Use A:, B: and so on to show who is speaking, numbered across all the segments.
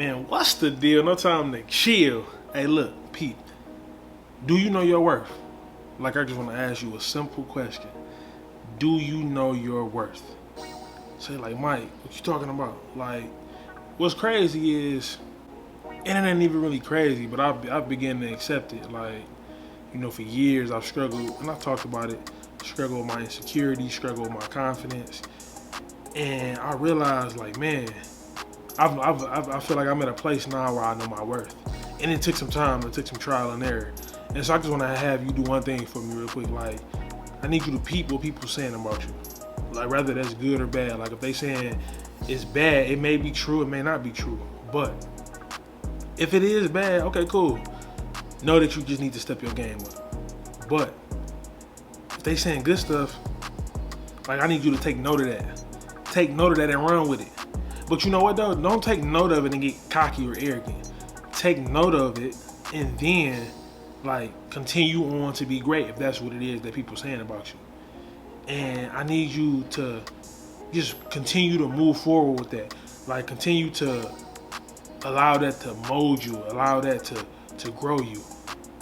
A: Man, what's the deal? No time to chill. Hey, look, Pete, do you know your worth? Like, I just want to ask you a simple question. Do you know your worth? Say, like, Mike, what you talking about? Like, what's crazy is, and it ain't even really crazy, but I began to accept it. Like, for years I've struggled, and I've talked about it, struggle with my insecurity, struggle with my confidence. And I realized, like, man, I feel like I'm at a place now where I know my worth. And it took some time, it took some trial and error. And so I just want to have you do one thing for me real quick. Like, I need you to peep what people saying about you. Like, whether that's good or bad. Like, if they saying it's bad, it may be true, it may not be true. But if it is bad, okay, cool. Know that you just need to step your game up. But if they saying good stuff, like, I need you to take note of that. Take note of that and run with it. But you know what though? Don't take note of it and get cocky or arrogant. Take note of it and then like continue on to be great if that's what it is that people saying about you. And I need you to just continue to move forward with that. Like continue to allow that to mold you, allow that to grow you.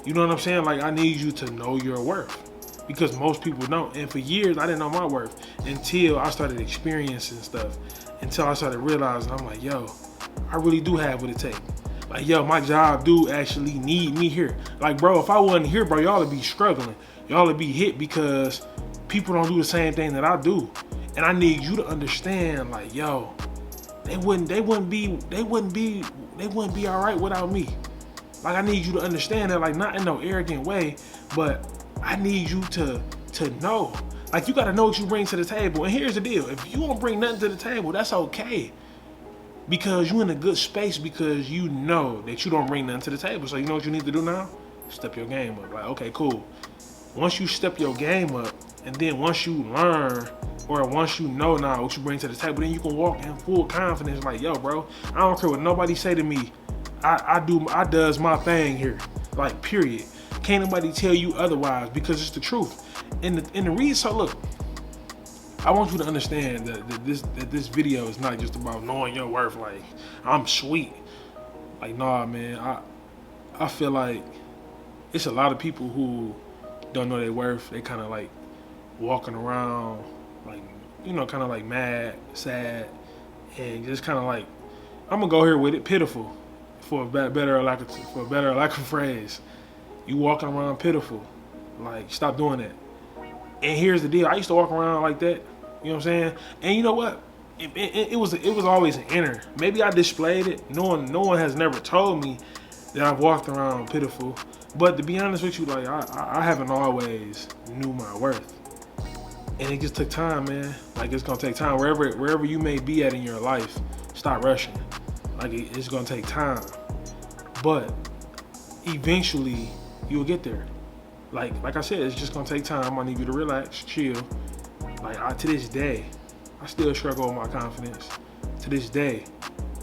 A: You know what I'm saying? Like I need you to know your worth. Because most people don't. And for years I didn't know my worth until I started experiencing stuff. Until I started realizing, I'm like, yo, I really do have what it takes. Like, yo, my job do actually need me here. Like, bro, if I wasn't here, bro, y'all would be struggling. Y'all would be hit because people don't do the same thing that I do. And I need you to understand, like, yo, they wouldn't be all right without me. Like, I need you to understand that, like, not in no arrogant way, but I need you to know. Like, you gotta know what you bring to the table. And here's the deal. If you don't bring nothing to the table, that's okay. Because you in a good space because you know that you don't bring nothing to the table. So you know what you need to do now? Step your game up. Like, okay, cool. Once you step your game up, and then once you learn, or once you know now what you bring to the table, then you can walk in full confidence like, yo, bro, I don't care what nobody say to me. I does my thing here. Like, period. Can't nobody tell you otherwise because it's the truth. And the reason, so look, I want you to understand that this video is not just about knowing your worth. Like, I'm sweet. Like, nah, man. I feel like it's a lot of people who don't know their worth. They kind of like walking around like, kind of like mad, sad, and just kind of like, I'm gonna go here with it, pitiful, for a better lack of phrase. You walking around pitiful. Like, stop doing that. And here's the deal. I used to walk around like that. You know what I'm saying? And you know what? It was always an inner. Maybe I displayed it. No one has never told me that I've walked around pitiful. But to be honest with you, like I haven't always knew my worth. And it just took time, man. Like, it's gonna take time. Wherever you may be at in your life, stop rushing. Like, it's gonna take time. But eventually you'll get there. Like I said, it's just gonna take time. I need you to relax, chill. Like, to this day, I still struggle with my confidence. To this day,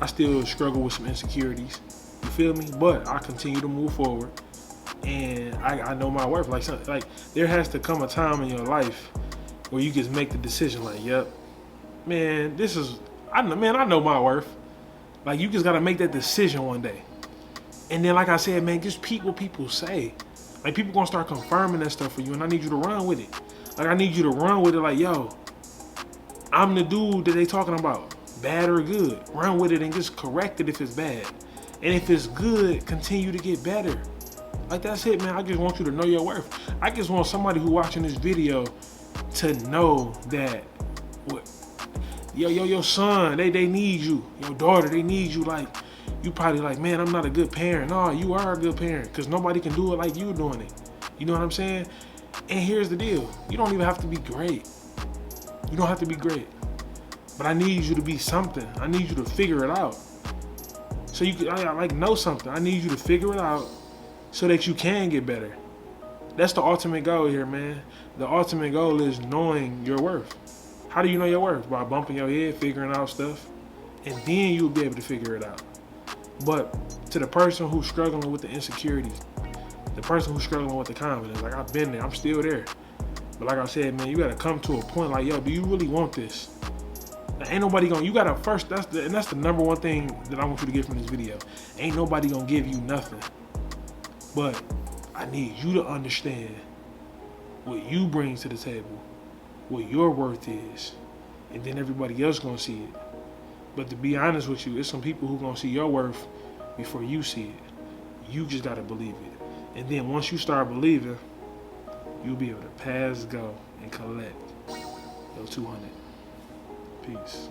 A: I still struggle with some insecurities. You feel me? But I continue to move forward, and I know my worth. Like there has to come a time in your life where you just make the decision. Like, yep, man, I know my worth. Like, you just gotta make that decision one day. And then, like I said, man, just peep what people say. Like, people gonna start confirming that stuff for you, and I need you to run with it. Like, I need you to run with it like, yo, I'm the dude that they talking about, bad or good. Run with it and just correct it if it's bad. And if it's good, continue to get better. Like, that's it, man. I just want you to know your worth. I just want somebody who watching this video to know that, your son, they need you. Your daughter, they need you. Like, you probably like, man, I'm not a good parent. No, you are a good parent because nobody can do it like you doing it. You know what I'm saying? And here's the deal. You don't even have to be great. You don't have to be great. But I need you to be something. I need you to figure it out. So you can know something. I need you to figure it out so that you can get better. That's the ultimate goal here, man. The ultimate goal is knowing your worth. How do you know your worth? By bumping your head, figuring out stuff. And then you'll be able to figure it out. But to the person who's struggling with the insecurities, the person who's struggling with the confidence, like, I've been there, I'm still there. But like I said, man, you gotta come to a point like, yo, do you really want this? Like, ain't nobody gonna, you gotta first, that's the number one thing that I want you to get from this video. Ain't nobody gonna give you nothing. But I need you to understand what you bring to the table, what your worth is, and then everybody else gonna see it. But to be honest with you, it's some people who gonna see your worth before you see it. You just gotta believe it. And then once you start believing, you'll be able to pass go and collect your 200. Peace.